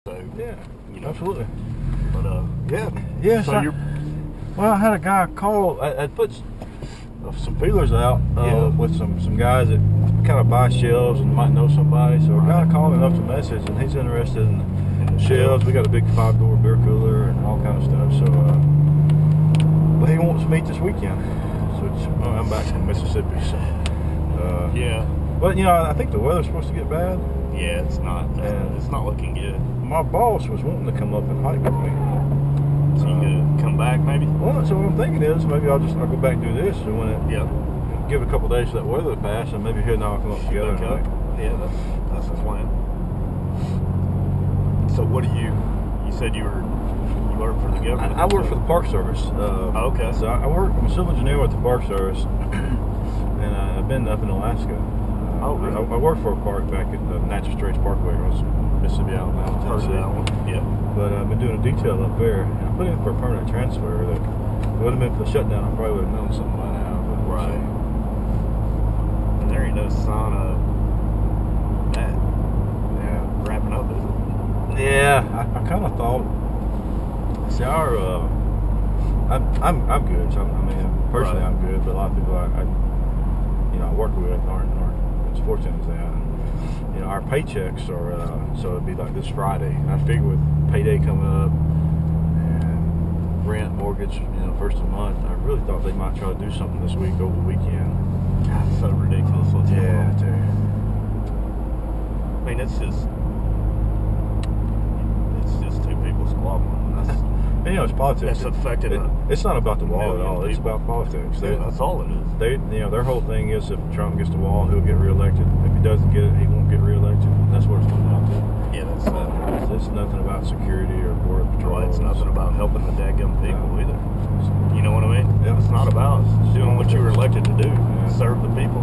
So yeah, you know, absolutely. But yeah. So well, I had a guy call. I put some feelers out with some guys that kind of buy shelves and might know somebody. So a guy called and left a message, and he's interested in shelves. We got a big 5-door beer cooler and all kind of stuff. So, but he wants to meet this weekend. So I'm back from Mississippi. So yeah. But I think the weather's supposed to get bad. Yeah, it's not. It's not looking good. My boss was wanting to come up and hike with me. So you gonna come back maybe? Well, so what I'm thinking is maybe I'll go back and do this, and when it give a couple of days for that weather to pass, and maybe he and I'll come up together. Yeah, that's the plan. So what do you said you work for the government? I work for the Park Service. Okay. So I'm a civil engineer with the Park Service, and I've been up in Alaska. Really? I worked for a park back at the Natural Straits Parkway across Mississippi, Alabama, Tennessee. Heard of that one. Yeah. But I've been doing a detail up there, and I put in for a permanent transfer. That it would have been for the shutdown. I probably would have known something by now. But, right. And there ain't no sign of that. Yeah. Wrapping up, is it? Yeah, I kind of thought. See, I'm good. So personally, I'm good. But a lot of people I work with aren't as fortunate as that. And, our paychecks are so it'd be like this Friday. And I figure with payday coming up and rent, mortgage, first of the month, I really thought they might try to do something this week over the weekend. God, it's so ridiculous what's going on. Dude. I mean, it's just two people squabbling. It's politics. It's affected. It's not about the wall at all. It's about politics. That's all it is. Their whole thing is if Trump gets the wall, he'll get reelected. If he doesn't get it, he won't get reelected. That's what it's come down to. Yeah, that's It's nothing about security or border patrol. It's nothing about helping the daggum people either. You know what I mean? Yeah. It's not about doing what you were elected to do. Serve the people.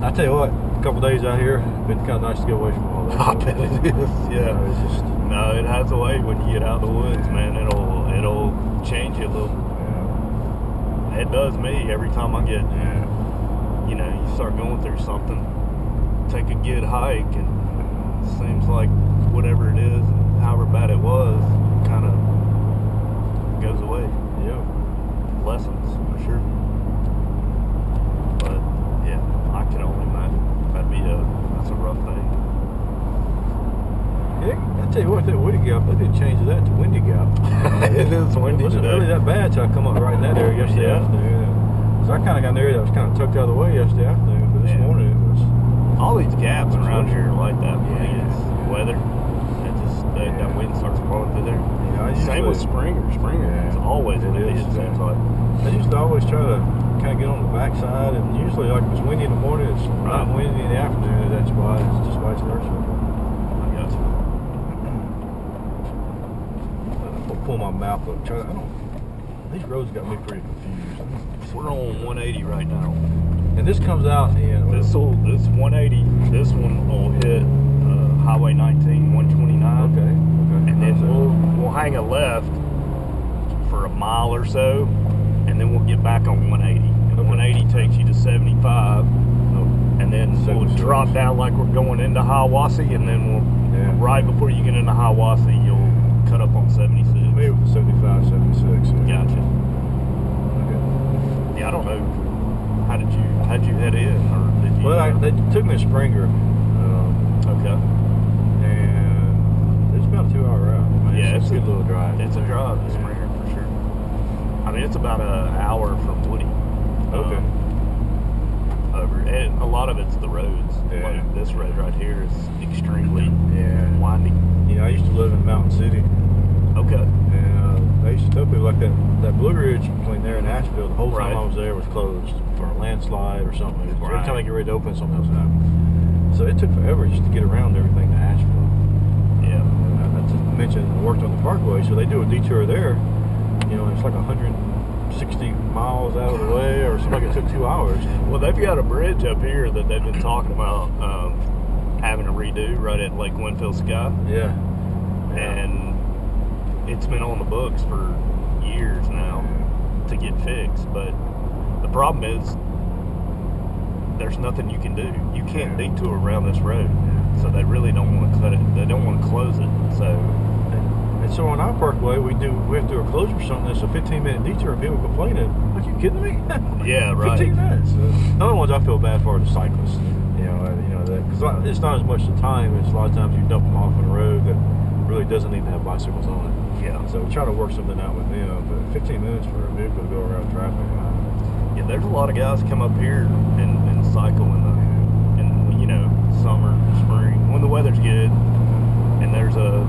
I tell you what, a couple days out here, it's been kind of nice to get away from all that. I bet it is. Yeah. It's just. No, it has a way when you get out of the woods, man. It'll change you a little. Yeah. It does me every time I get, you start going through something. Take a good hike, and it seems like whatever it is, however bad it was, kind of goes away. Yeah. Lessons for sure. But yeah, I can only imagine that's a rough thing. Yeah, I tell you what, that Windy Gap, they did change that to Windy Gap. It is windy. It wasn't really that bad till I come up right in that area yesterday afternoon. So I kind of got in an area that was kind of tucked out of the way yesterday afternoon, but this morning it was. All these gaps around here are like that when it gets weather. That wind starts blowing through there. Same with Springer. It's always windy, it seems like. I used to always try to kind of get on the backside, and usually like if it's windy in the morning, it's not windy in the afternoon at that spot. It's just vice versa. Pull my map up. These roads got me pretty confused. We're on 180 right now, and this comes out in this 180. This one will hit Highway 19, 129. Okay. And then we'll hang a left for a mile or so, and then we'll get back on 180. And 180 takes you to 75, and then we'll drop down like we're going into Hiawassee, and then right before you get into Hiawassee, you'll cut up on 76. Maybe 75, 76. Gotcha. Okay. Yeah, I don't know. How'd you head in, or did you? Well, they took me to Springer. Okay. And it's about a 2-hour route. It's a good little drive. It's a drive to Springer for sure. I mean, it's about an hour from Woody. Okay. And a lot of it's the roads. Yeah. Like this road right here is extremely windy. I used to live in Mountain City. Okay. And I used to tell people like that Blue Ridge between there and Asheville, the whole time I was there was closed for a landslide or something. Every time I get ready to open, something else happened. So it took forever just to get around everything to Asheville. Yeah. And I just mentioned I worked on the Parkway, so they do a detour there. It's like 160 miles out of the way, or something like it took 2 hours. Well, they've got a bridge up here that they've been talking about having to redo right at Lake Winfield Scott. Yeah. And it's been on the books for years now to get fixed, but the problem is there's nothing you can do. You can't detour around this road. so they really don't want to cut it. They don't want to close it. So, and so on our parkway, we have to do a closure or something. It's a 15-minute detour. People complaining, "Are you kidding me?" yeah, right. 15 minutes. The other ones I feel bad for are the cyclists. You know that because it's not as much the time. It's a lot of times you dump them off on the road that really doesn't need to have bicycles on it. Yeah. So we try to work something out with them. But 15 minutes for a vehicle to go around traffic. Yeah, there's a lot of guys come up here and cycle in summer, spring, when the weather's good. And there's a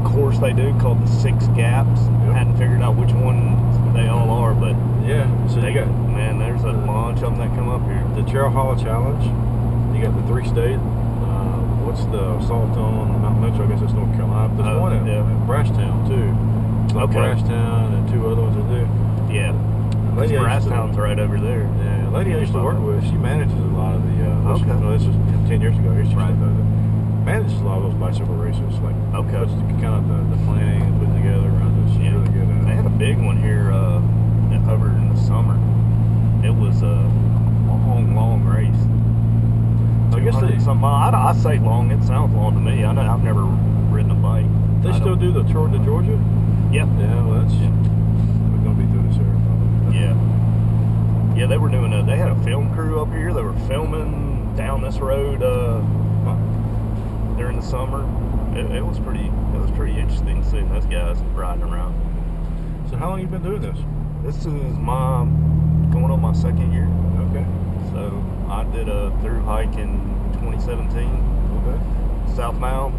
course they do called the 6 Gaps. Yep. I hadn't figured out which one they all are, but yeah. So you got there's a bunch of them that come up here. The Trail Hollow Challenge. You got the 3 state. What's the Saltone, Mount Metro? I guess it's North Carolina. There's one at Brasstown too. Like Brasstown and 2 other ones that do. Yeah. Brasstown's right over there. Yeah, a lady I used to work with, she manages a lot of the. This was 10 years ago. She manages a lot of those bicycle races. Like, puts kind of the planning and putting together around it. She's really good at it. They had a big one here over in the summer. It was a long race. I guess I say long. It sounds long to me. I've never ridden a bike. They still do the tour to Georgia? Yeah. Yeah, well, we're going to be through this area probably. Yeah, they were doing they had a film crew up here. They were filming down this road during the summer. It was pretty interesting seeing those guys riding around. So how long you been doing this? This is going on my 2nd year. Okay. So I did a through hike in 2017. Okay. South Mound.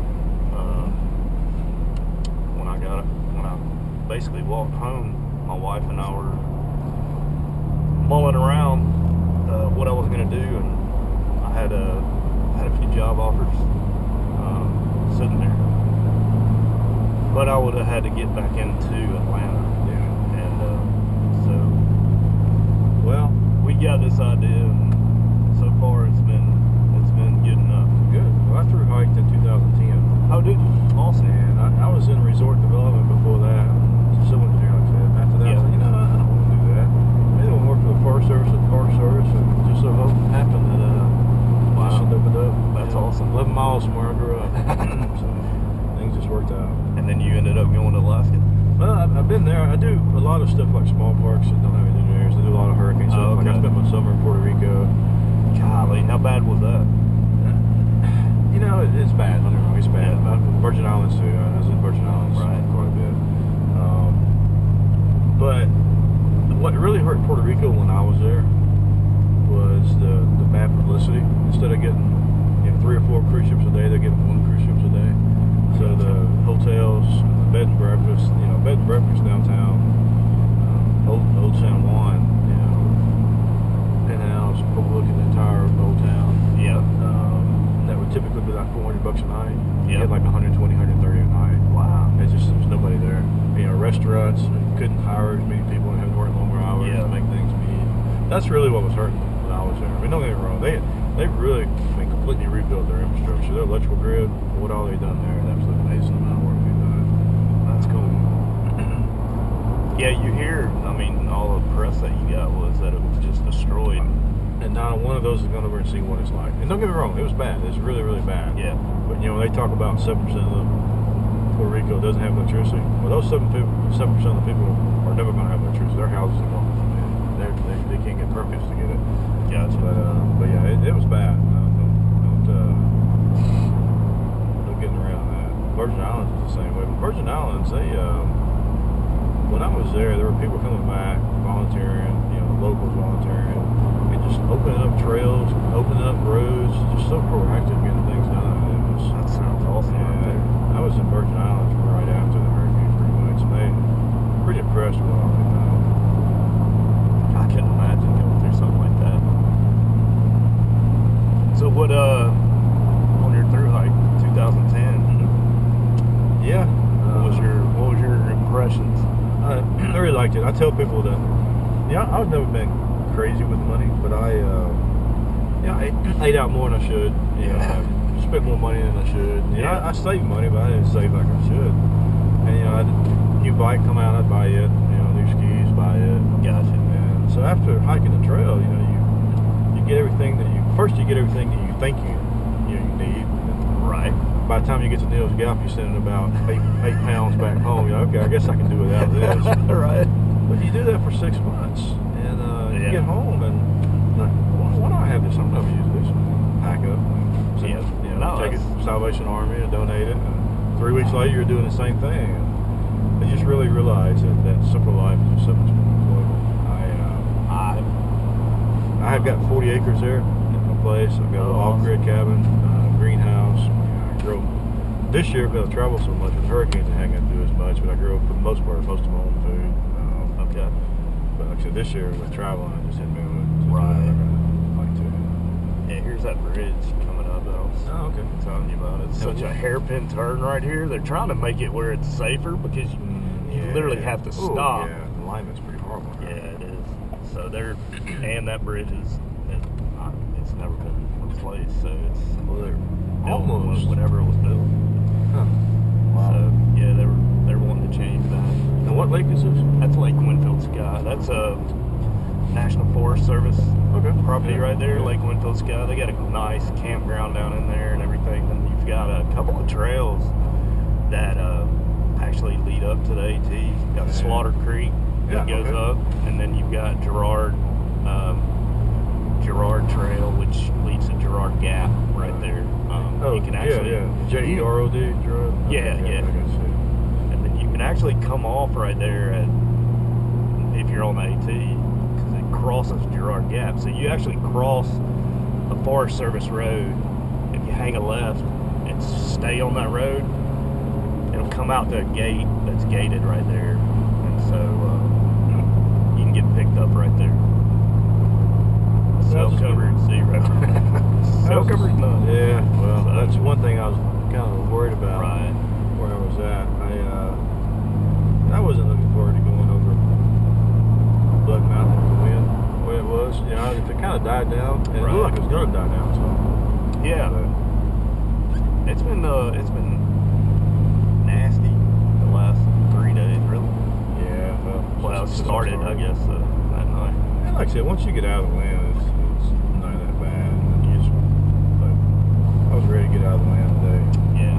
When I basically walked home, my wife and I were mulling around what I was going to do, and I had a few job offers sitting there, but I would have had to get back into Atlanta. Yeah. And so, well, we got this idea, and so far it's been good enough. Good. Well, I through hiked in 2010. Oh, did you? Awesome. And I was in resort development before that. Civil engineer, like I said. After that, I was like, I don't want to do that. Maybe I'll work for the Forest Service and Park Service, and just so happened that this opened up. That's awesome. 11 miles from where I grew up. So things just worked out. And then you ended up going to Alaska? Well, I've been there. I do a lot of stuff like small parks that don't have engineers. I do a lot of hurricane stuff. Okay. Like I spent my summer in Puerto Rico. Golly, how bad was that? It's bad. Don't get me wrong, it's bad. Yeah. Virgin Islands too. I was in Virgin Islands quite a bit. But what really hurt Puerto Rico when I was there was the bad publicity. Instead of getting 3 or 4 cruise ships a day, they're getting 1 cruise ships a day. So the hotels, bed and breakfast, downtown, Old San Juan, penthouse, overlooking the entire old town. Yeah. That would typically be like $400 a night. Yeah. You get like 120, 130 a night. Wow. There was nobody there. Restaurants, couldn't hire as many people and have to work longer hours to make things meet. That's really what was hurting when I was there. Don't get me wrong. They really completely rebuilt their infrastructure. Their electrical grid, what all they've done there is absolutely amazing amount of work they've done. That's cool. Yeah, you hear, all the press that you got was that it was just destroyed. And not one of those is going over and see what it's like. And don't get me wrong, it was bad. It's really, really bad. Yeah. But they talk about 7% of Puerto Rico doesn't have electricity. Well, those 7% of the people are never going to have electricity. Their houses are gone. They can't get permits to get it. Gotcha. But yeah, it was bad. Don't getting around that. Virgin Islands is the same way. But Virgin Islands, when I was there were people coming back, volunteering, locals volunteering, and just opening up trails, opening up roads, just so proactive getting things done. That sounds awesome. Yeah, I was in Virgin Islands right after the hurricane pretty much. I'm pretty impressed with all of it. I couldn't imagine going through something like that. So what, on your through hike, 2010? Yeah. What was your impressions? I really liked it. I tell people that, I've never been crazy with money, but I ate out more than I should. I spent more money than I should. I saved money, but I didn't save like I should. And I had a new bike come out, I'd buy it. New skis, buy it. Gotcha. And so after hiking the trail, you get everything that you think you need. Right. By the time you get to Neal's Gap, you're sending about eight pounds back home. You're like, okay, I guess I can do without this. Right. But you do that for 6 months, and you get home, and like, why don't I have this? I'm never use this. Pack up, take it to Salvation Army and donate it. And 3 weeks later, you're doing the same thing. And you just really realize that simple life is so much more enjoyable. I have got 40 acres there at my place. I've got a little off-grid cabin, greenhouse. I grow. This year, because I travel so much with hurricanes, I haven't got to do as much, but I grow for the most part most of my own food. Okay. But like I said, this year with traveling, I just didn't be able to Right. like to. Yeah, here's that bridge coming up. Oh, okay. I'm telling you about it. It's such a hairpin turn right here. They're trying to make it where it's safer because you literally have to stop. Yeah, the alignment's pretty horrible. Yeah, it is. So and that bridge it's never been replaced. So it's almost whenever it was built. Huh. Wow. So yeah, they're wanting to change that. And what lake is this? That's Lake Winfield Scott. That's a National Forest Service property right there, Lake Winfield Scott. They got a nice campground down in there and everything. And you've got a couple of trails that actually lead up to the AT. You've got Slaughter Creek that goes up, and then you've got Girard Trail, which leads to Girard Gap right there. You can actually J-E-R-O-D, Girard. Yeah. I can see. And then you can actually come off right there if you're on the AT, because it crosses Girard Gap. So you actually cross a Forest Service road. If you hang a left and stay on that road, it'll come out to a gate that's gated right there. And so you can get picked up right there. Cell-covered zero. Cell-covered none. Yeah, well, that's one thing I was kind of worried about where I was at. I wasn't looking forward to going over Blood Mountain with the wind the way it was. You know, it kind of died down, and it looked like it was going to die down. So yeah, it's been nasty the last 3 days, really. Yeah, well, it started, I guess, that night. And like I said, once you get out of the wind, it's not that bad. And you just, I was ready to get out of the wind today. Yeah.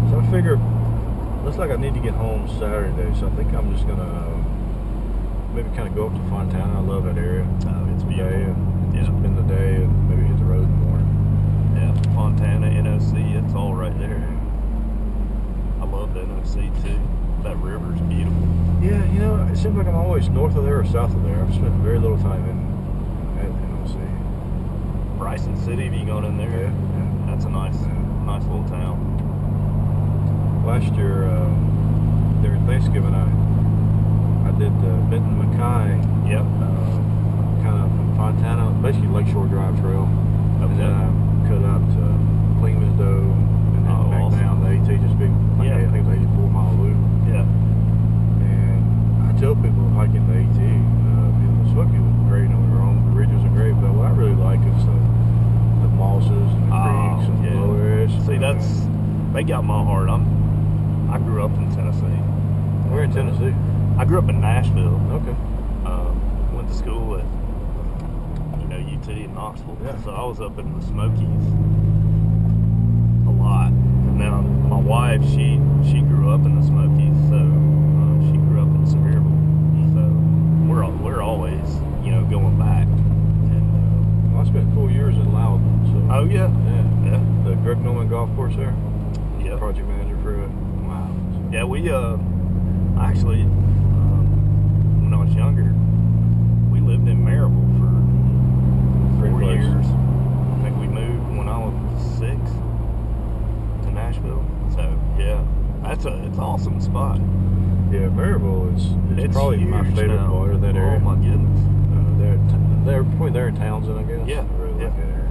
So I figure, looks like I need to get home Saturday, so I think I'm just gonna maybe kind of go up to Fontana. I love that area. Oh, it's beautiful. Spend the day and maybe hit the road in the morning. Yeah, Fontana, NOC, it's all right there. I love the NOC too. That river's beautiful. Yeah, you know, it seems like I'm always north of there or south of there. I've spent very little time at NOC. Bryson City, have you gone in there? Yeah. That's a nice little town. Last year, during Thanksgiving, I did Benton Mackay. Yep. Kind of from Fontana, basically Lakeshore Drive Trail. And then I cut out to Cleveland and then back down the AT, just big, I think it's 84-mile loop. Yeah. And I tell people hiking the AT, the Smoky was great, don't get me wrong, the ridges are great, but what I really like is the mosses and the creeks and the low areas. See, they got my heart. I grew up in Tennessee. Where in Tennessee? I grew up in Nashville. Okay. Went to school at UT in Knoxville. Yeah. So I was up in the Smokies a lot. And then my wife, she grew up in the Smokies, so she grew up in Sevierville. So we're always going back. And I spent 4 years in Loudon. So. Oh yeah. The Greg Norman golf course there. Yeah. Project manager for it. Wow. Yeah, we actually when I was younger, we lived in Maryville for 4 years. I think we moved when I was 6 to Nashville. So yeah, it's an awesome spot. Yeah, Maryville is probably huge my favorite now. part of that area. Oh my goodness. They're probably there in Townsend, I guess. Yeah. I really like that area.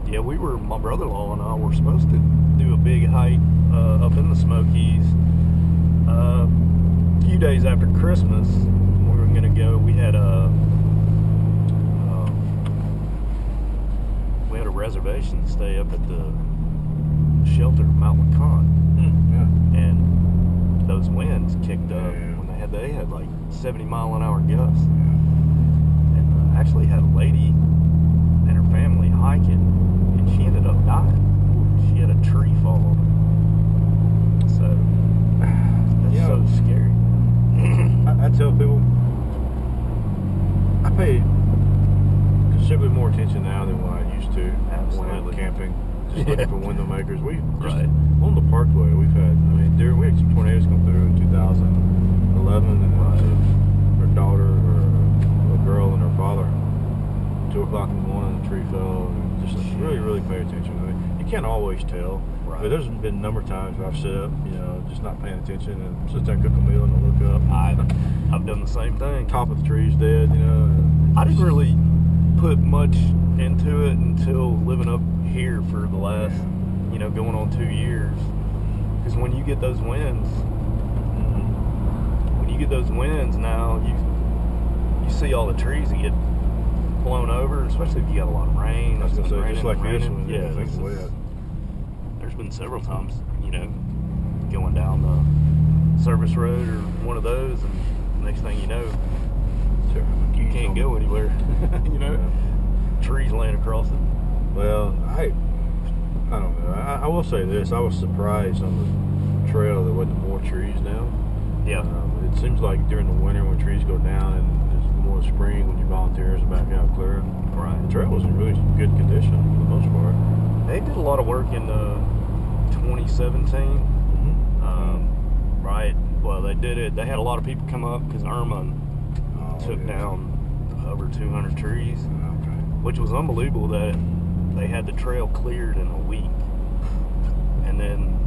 Yeah, my brother-in-law and I were supposed to do a big hike up in the Smokies a few days after Christmas. We were going to go. We had a reservation to stay up at the shelter Mount Lacan. Yeah. And those winds kicked up when they had like 70-mile-an-hour gusts. And actually had a lady and her family hiking, and she ended up dying. She had a tree fall on her. So that's so scary. I tell people, I pay considerably more attention now than what I used to when I was camping. Just looking for window makers. On the Parkway, we had some tornadoes come through in 2011, and her daughter, or a girl, and her father. 2 o'clock in the morning, the tree fell. And just really pay attention. You can't always tell. Right. But there's been a number of times where I've sit up, just not paying attention, and sit there and cook a meal and I look up. I've done the same thing. Top of the tree's dead, I didn't really put much into it until living up here for the last, going on 2 years. Because when you get those winds, now, you see all the trees that get blown over, especially if you got a lot of rain. I was going to say, just like this one. Yeah, there's been several times, going down the service road or one of those, and next thing you know, you can't go anywhere. Trees laying across it. Well, I don't know. I will say this: I was surprised on the trail there wasn't more trees now. Yeah. It seems like during the winter when trees go down, and it's more spring when you volunteers are back out clearing. Right. The trail was in really good condition for the most part. They did a lot of work in 2017. Right. Well, they did it. They had a lot of people come up because Irma took down over 200 trees, which was unbelievable that they had the trail cleared in a week. And then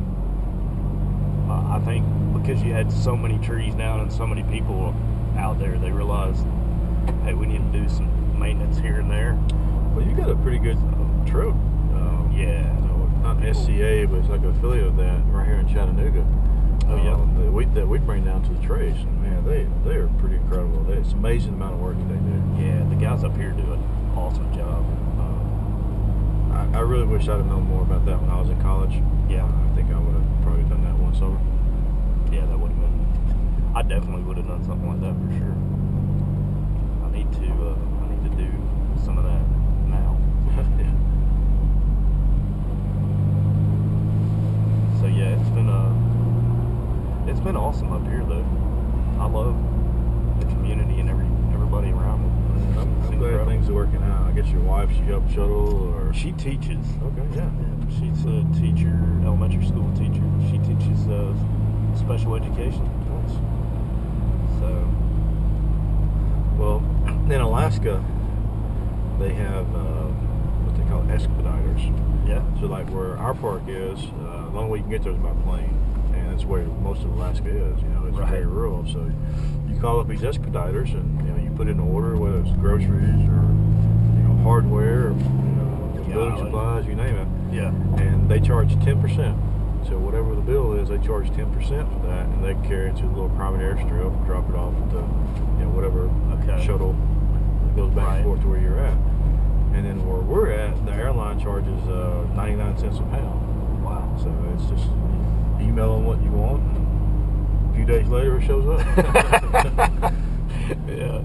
I think because you had so many trees down and so many people out there, they realized, hey, we need to do some maintenance here and there. Well, you got a pretty good trail. Not SCA, but it's like an affiliate of that right here in Chattanooga. Oh yeah. That we bring down to the trace, and man, they are pretty incredible. It's amazing the amount of work that they do. Yeah, the guys up here do an awesome job. I really wish I'd have known more about that when I was in college. Yeah. I think I would have probably done that one summer. Yeah, that would have been. I definitely would have done something like that for sure. I need to do some of that now. Yeah. So yeah, it's been awesome up here though. I love the community and everybody around me. I'm glad things are working out. I guess your wife, she helps Shuttle, or she teaches. Okay, yeah. She's a teacher, elementary school teacher. She teaches special education. Nice. So, well, in Alaska, they have what they call expediters. Yeah. So like where our park is, the only way you can get there is by plane, and that's where most of Alaska is. It's very rural. So you call up these expediters, and you put in an order, whether it's groceries or hardware, or, building supplies, you name it. Yeah. And they charge 10%. So whatever the bill is, they charge 10% for that, and they carry it to the little private airstrip, drop it off at the whatever shuttle that goes back and forth to where you're at. And then where we're at, the airline charges 99 cents a pound. Wow. So it's just email them what you want, and a few days later it shows up. Yeah.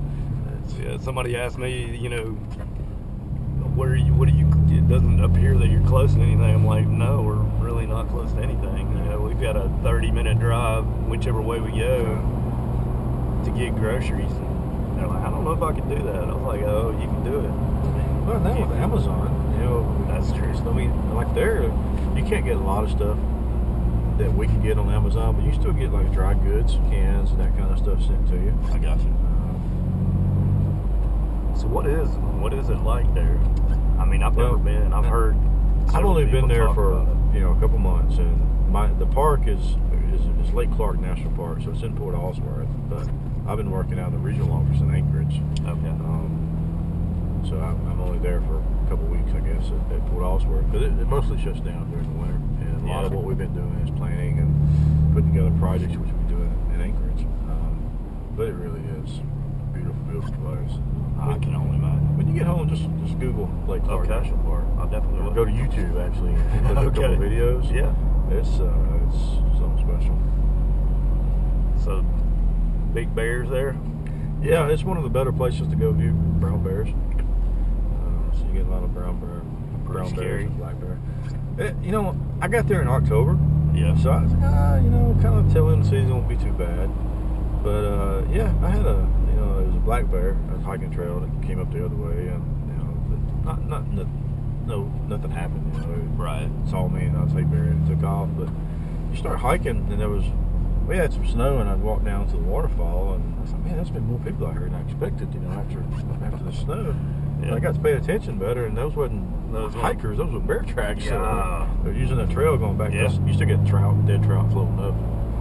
Somebody asked me, it doesn't appear that you're close to anything. I'm like, no, we're really not close to anything. We've got a 30-minute drive, whichever way we go, to get groceries. And they're like, I don't know if I can do that. I was like, oh, you can do it. Well, now with Amazon, that's true. I mean, like there, you can't get a lot of stuff that we can get on Amazon, but you still get like dry goods, cans, and that kind of stuff sent to you. I got you. So what is it like there? I mean, I've never been. I've heard. I've only been there for a couple months, and the park is Lake Clark National Park, so it's in Port Allsworth. But I've been working out in the regional office in Anchorage. Okay. So I'm only there for a couple weeks, I guess, at Port Allsworth. But it mostly shuts down during the winter, and a lot of what we've been doing is planning and putting together projects, which we do in Anchorage. But it really is beautiful, beautiful place. I can only imagine. When you get home, just Google Lake Clark National Park. I'll definitely go to YouTube actually and look at a couple of videos. Yeah, it's something special. So, big bears there? Yeah, it's one of the better places to go view brown bears. So you get a lot of brown bears and black bear. You know, I got there in October. Yeah. So I was like, you know, kind of tail end season won't be too bad. But yeah, I had there was a black bear, a hiking trail that came up the other way, and nothing happened. You know, right. It saw me and I was like, bear and it took off. But you start hiking, and we had some snow, and I'd walk down to the waterfall, and I was like, man, there's been more people out here than I expected. You know, after the snow. Yeah. I got to pay attention better, and those wasn't hikers; those were bear tracks. Yeah. So they're using a trail going back. Yeah. You still get dead trout floating up.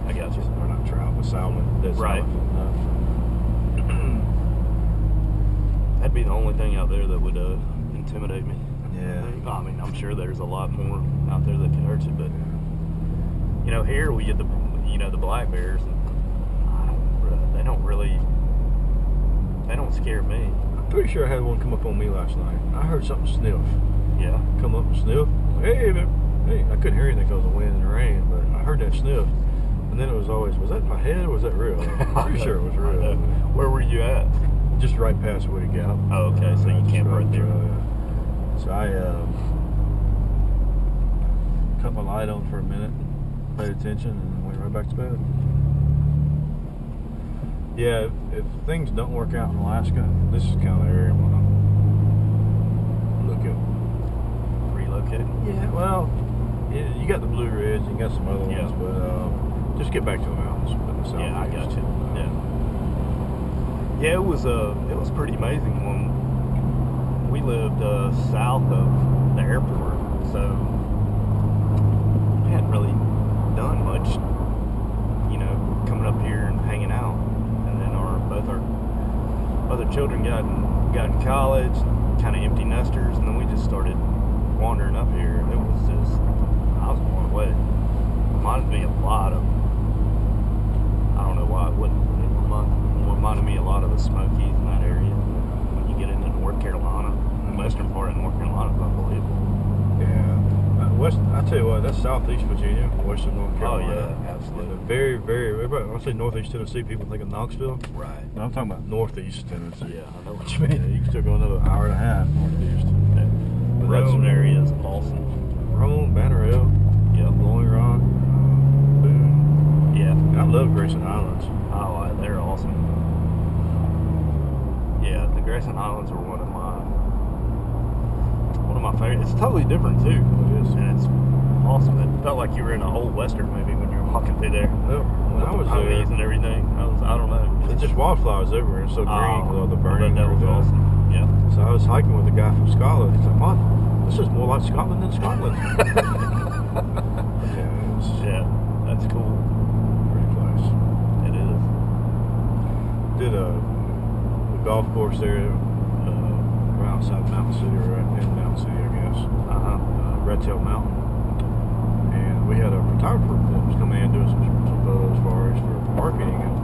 I got you. Or not trout, but salmon. Dead right. Salmon. That'd be the only thing out there that would intimidate me. Yeah. I mean, I'm sure there's a lot more out there that could hurt you, but you know, here we get the black bears. And they don't scare me. I'm pretty sure I had one come up on me last night. I heard something sniff. Yeah. Come up and sniff. Hey, man. Hey, I couldn't hear anything because of the wind and the rain, but I heard that sniff. And then it was always, was that in my head or was that real? I'm pretty sure it was real. Where were you at? Just right past Woody Gap. Oh, okay. So you camped right there. So I cut my light on for a minute, paid attention, and went right back to bed. Yeah, if things don't work out in Alaska, this is kind of the area I want to look at. Relocate? Yeah, well, you got the Blue Ridge, you got some other ones, but just get back to the mountains. Yeah, I got you. Yeah, it was pretty amazing when we lived south of the airport, so we hadn't really done much, coming up here and hanging out. And then both our other children got in college, kind of empty nesters, and then we just started wandering up here. It was just, I was blown away. Reminded me a lot of, I don't know why it wouldn't. It reminded me a lot of the Smokies in that area. When you get into North Carolina, the western part of North Carolina is unbelievable. Yeah. I tell you what, that's southeast Virginia, western North Carolina. Oh yeah, absolutely. Very, very. When I say northeast Tennessee, people think of Knoxville. Right. No, I'm talking about northeast Tennessee. Yeah, I know what you mean. Yeah, you can still go another hour and a half northeast. The Rome area is awesome. Rome, Banner Hill, Blowing Rock, Boone. Yeah. I love Grayson Islands. Oh, they're awesome. Yeah, the Grayson Islands are one of my favorites. It's totally different too. It is. And it's awesome. It felt like you were in an old western movie when you were walking through there. Well, when I was there, and everything. I don't know. It's just wildflowers everywhere. It's so green with all the burning. That was awesome. Yeah. So I was hiking with a guy from Scotland. He's like, "Mom, this is more like Scotland than Scotland." Yeah, that's cool. Pretty place. It is. Did a golf course there right outside Mountain City, or right in Mountain City, I guess. Red Tail Mountain. And we had a photographer that was coming in doing some photos for us for marketing. And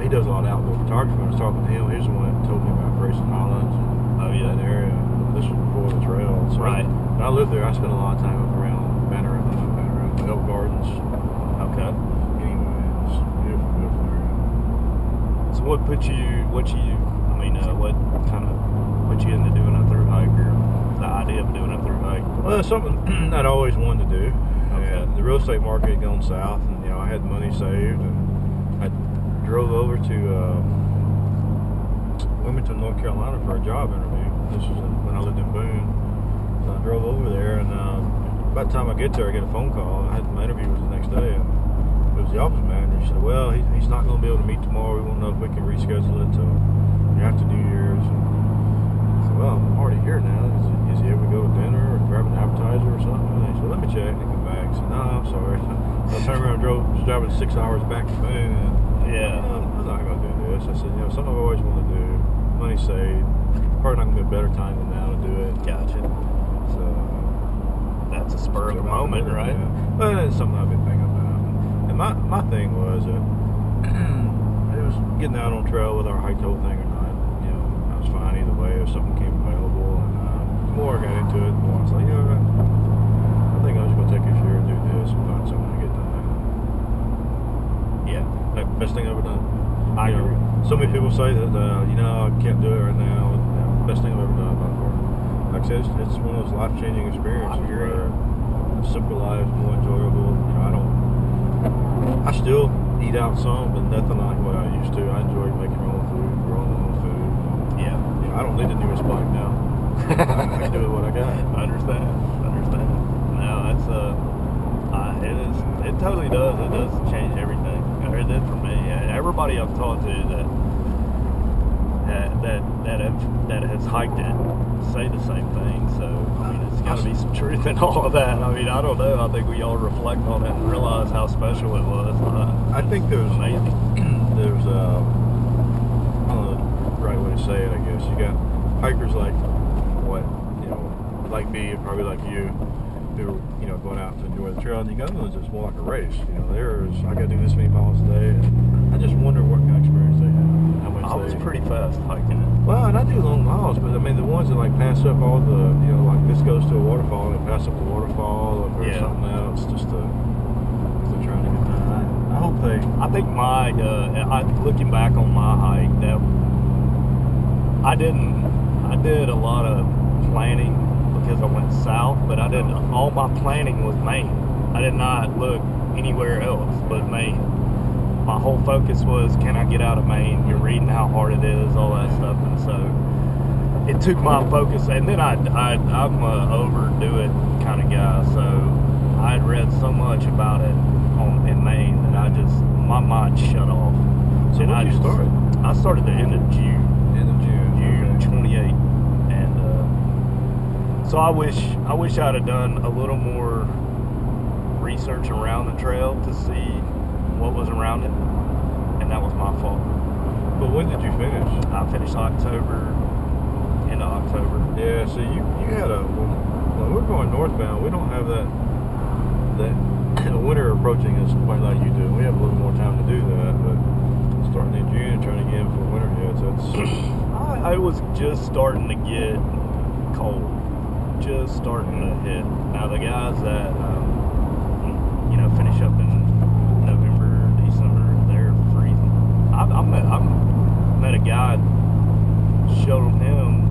he does a lot of outdoor photography. When I was talking to him, he's the one that told me about Grayson Islands and that area. This was before the trail. So right. When I lived there, I spent a lot of time up around Banner the Elk Gardens. Okay. Anyway, it was a beautiful area. So what kind of put you into doing a through hike, or the idea of doing a through hike? Well, it's something I'd always wanted to do. Okay. And the real estate market had gone south, and I had money saved, and I drove over to Wilmington, North Carolina for a job interview. This was when I lived in Boone. So I drove over there, and by the time I get there, I get a phone call. I had my interview was the next day, and it was the office manager. He said, "Well, he's not going to be able to meet tomorrow. We won't know if we can reschedule it till after New Year's." I said, "Well, I'm already here now. Is he able to go to dinner or grab an appetizer or something?" And he said, "Let me check." And he come back. I said, "No, I'm sorry." So I turned around and was driving 6 hours back to Boone. And I'm not going to do this. I said, something I've always wanted to do. Money saved. Probably not going to be a better time than now to do it. Gotcha. So that's a spur of the moment, right? Yeah. But it's something I've been thinking about. And my thing was that it was getting out on trail whether I hiked the whole thing or not. I was fine either way if something came available. And the more I got into it, the more I was like, I think I'm just going to take this year and do this and find something to get done. Yeah. Best thing I've ever done. I agree. So many people say that, I can't do it right now. Best thing I've ever done by far. Like I said, it's one of those life-changing experiences where a simple life is more enjoyable. I still eat out some, but nothing like what I used to. I enjoy making my own food, growing my own food. Yeah. I don't need the newest bike now. I can do it what I got. I understand. No, that's it totally does. It does change everything. It did for me. Everybody I've talked to that has hiked it say the same thing. So I mean, it's got to be some truth in all of that. I mean, I don't know. I think we all reflect on it and realize how special it was. I think there's amazing. There's I don't know the right way to say it. I guess you got hikers like like me and probably like you, who going out to enjoy the trail, and you got others that's more like a race. I got to do this many miles a day, and I just wonder what kind of experience they have. I was pretty fast hiking it. Well, and I do long miles, but I mean the ones that like pass up all the, like this goes to a waterfall and they pass up the waterfall or something else, just to trying to get that. I hope they. I think looking back on my hike, that I did a lot of planning because I went south, but all my planning was Maine. I did not look anywhere else but Maine. My whole focus was, can I get out of Maine? You're reading how hard it is, all that stuff, and so it took my focus. And then I'm a overdo it kind of guy, so I had read so much about it in Maine that my mind shut off. So when did you start? I started the end of June. June 28th, and so I wish I'd have done a little more research around the trail to see what was around it, and that was my fault. But when did you finish? I finished end of October. Yeah, so you had when we're going northbound, we don't have that winter approaching us quite like you do. We have a little more time to do that, but starting in June and trying to get in for winter hits, I was just starting to get cold, just starting to hit. Now the guys that finish up in November, December, they're freezing. I met a guy, showed him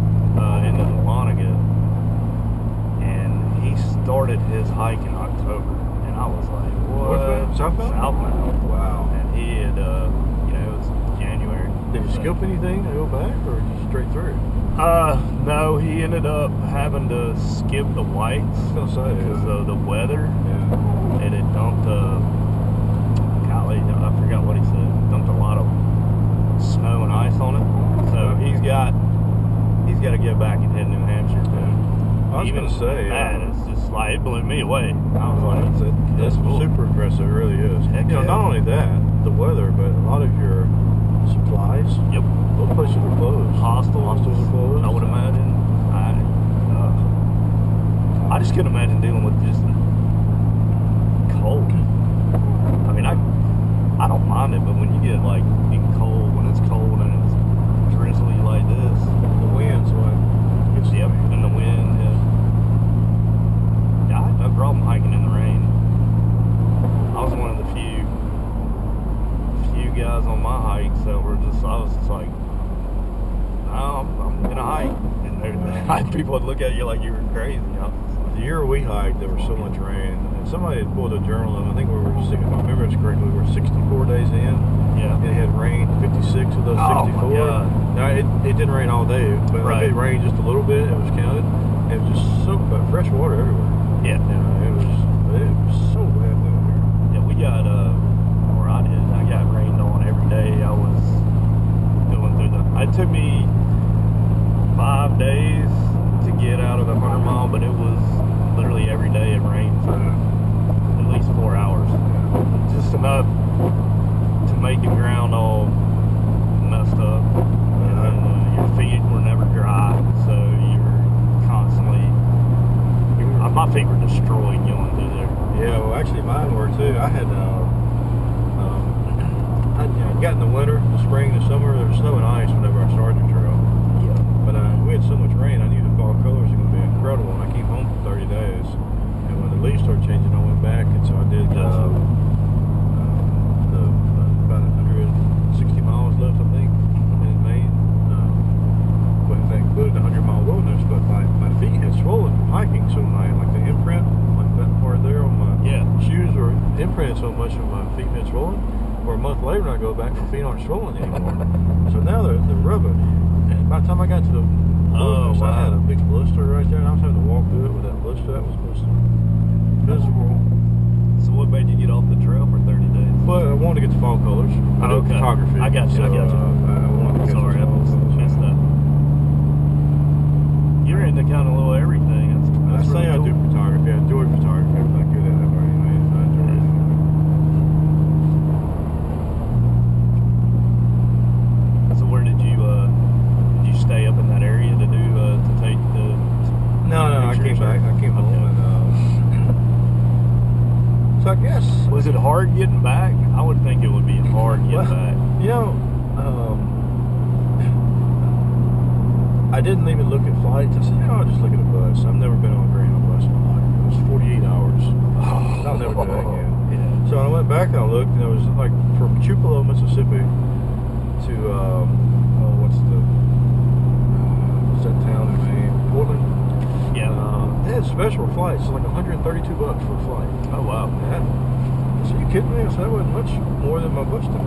into the Loniga, and he started his hike in October, and I was like, what? Southbound? Southbound. Wow. And he had, it was January. Did you skip anything to go back, or just straight through? No, he ended up having to skip the whites. I was gonna say, because of the weather. Yeah. And it dumped golly, I forgot what he said. Dumped a lot of snow and ice on it. So he's got to get back and hit New Hampshire too. I was gonna say, it's just like, it blew me away. I was like, that's cool. super impressive. It really is. Heck yeah. Not only that, the weather, but a lot of your supplies. Yep. Those places are closed. Hostels are closed. I would imagine. I just couldn't imagine dealing with just cold. I mean, I don't mind it, but when you get like being cold, when it's cold and it's drizzly like this, the wind's what gets yep, and the wind. Yeah, I had no problem hiking in the rain. I was one of the few guys on my hikes that were I was just like, no, I'm gonna hike, and people would look at you like you were crazy. The year we hiked, there was so much rain, and somebody had pulled a journal, and I think if I remember this correctly, we were 64 days in. Yeah. And it had rained 56 of those 64. Oh my God. Now it didn't rain all day, but right. If it rained just a little bit, it was counted. It was just soaked by fresh water everywhere. Yeah. It was so bad down here. Yeah, we got or I got rained on every day. I was going through it took me 5 days to get out of the 100-mile, but it was literally every day it rained for at least 4 hours. Just enough to make the ground all messed up. And then your feet were never dry, so you were constantly... my feet were destroyed going through there. Yeah, well actually mine were too. I had got in the winter, the spring, the summer, there was snow and ice whenever I started the trail. Yeah. But we had so much rain, I knew the fall colors were going to be incredible, and I came home for 30 days. And when the leaves started changing, I went back, and so I did about 160 miles month later when I go back, my feet aren't swollen anymore. So now they're rubbing. And by the time I got to the blues, I had a big blister right there, and I was having to walk through it with that blister. That was miserable. So what made you get off the trail for 30 days? Well, I wanted to get the fall colors. I do photography. I got you. So, I wanted to get Sorry, I missed that. You're into kind of a little everything. That's I say really cool. I do photography. I enjoy photography. I'm not good at it, but anyway, I enjoy it. So where did you stay up in that area to do to take the? No, I came back. I came home and. So I guess. Was it hard getting back? I would think it would be hard getting back. You know, I didn't even look at flights. I said, I'll just look at a bus. I've never been on a Greyhound bus in my life. It was 48 hours. I'll never do that again. Yeah. So I went back and I looked, and it was like from Tupelo, Mississippi to, what's that town in Maine? Portland? Yeah. They had special flights, like $132 for a flight. Oh, wow. Yeah. I said, you kidding me? I said, that wasn't much more than my bus ticket.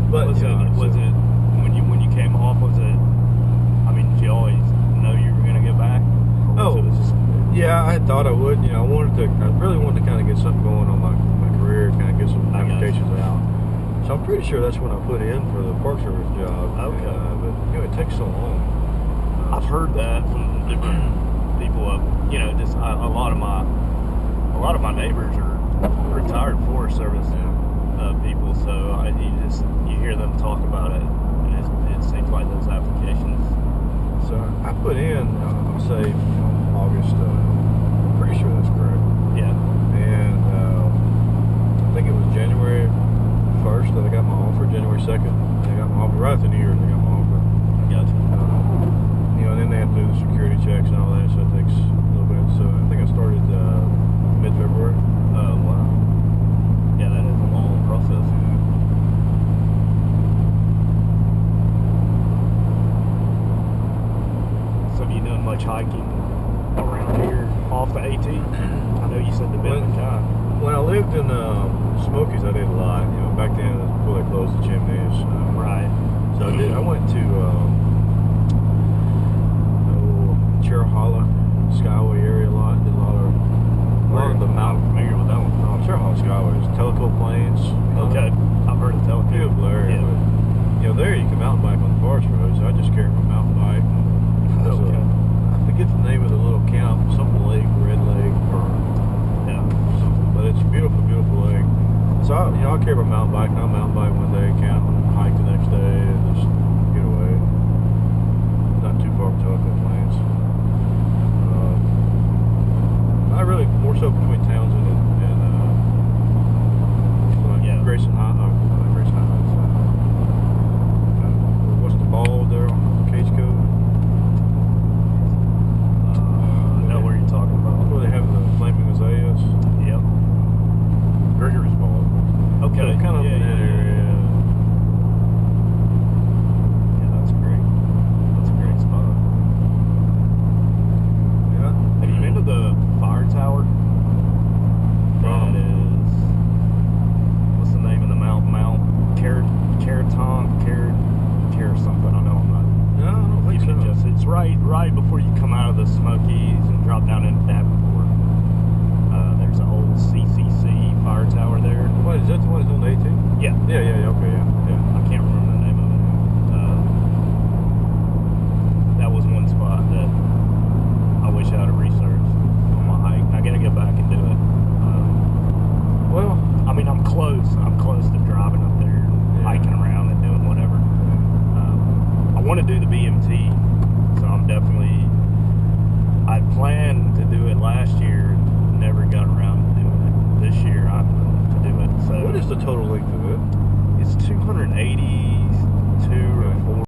But was it when you came off? Was it? I mean, did you always know you were going to get back? Yeah, I had thought I would. I really wanted to kind of get something going on my career, kind of get some applications out. So I'm pretty sure that's when I put in for the Park Service job. Okay. But it takes so long. I've heard that from different people. Just a lot of my neighbors are retired Forest Service people, so you hear them talk about it, and it seems like those applications. So I put in, I'll say August. I'm pretty sure that's correct. Yeah. And I think it was January 1st that I got my offer. January 2nd, I got my offer. Right after New Year's, I got my offer. Gotcha. And then they have to do the security checks and all that, so it takes a little bit. So I think I started mid-February. Oh, wow. Yeah, that is a long process. So have you done much hiking around here off the AT? I know you said the Benton time. When I lived in Smokies, I did a lot. Back then before they closed the chimneys. Right. So I went to Cherahalla, Skyway area a lot. Did a lot of the mountain. I'm familiar with that one. Cherahalla Skyway is Tellico Plains. Okay, I've heard of Tellico. Beautiful area, but there you can mountain bike on the forest road. So I just carried my mountain bike. Okay. I forget the name of the little camp, something lake, Red Lake, or something. But it's a beautiful, beautiful lake. So I'll carry my mountain bike, and I'll mountain bike one day, camp, and hike the next day, and just get away. Not too far from Tellico Plains. I really more so between Townsend and Grayson Islands. What's the ball there on Cage Cove? I know where you're talking about. Where they have the flaming azaleas. Yep. Gregory's ball. Okay. So kind of in that area. Yeah, that's great. That's a great spot. Yeah. Have you been to the fire tower? That is, what's the name of the mountain? Mount Care something. I know I'm not. No, I don't think so. It's right before you come out of the Smokies and drop down into Davenport. There's an old CCC fire tower there. What is that? The one that's on the 18? Yeah. Yeah. Okay, yeah. I can't remember the name of it. That was one spot that I wish I had researched on my hike. I gotta go back and do it. Well, I mean, I'm close to driving up there, hiking around and doing whatever. I want to do the BMT, so I'm definitely. I planned to do it last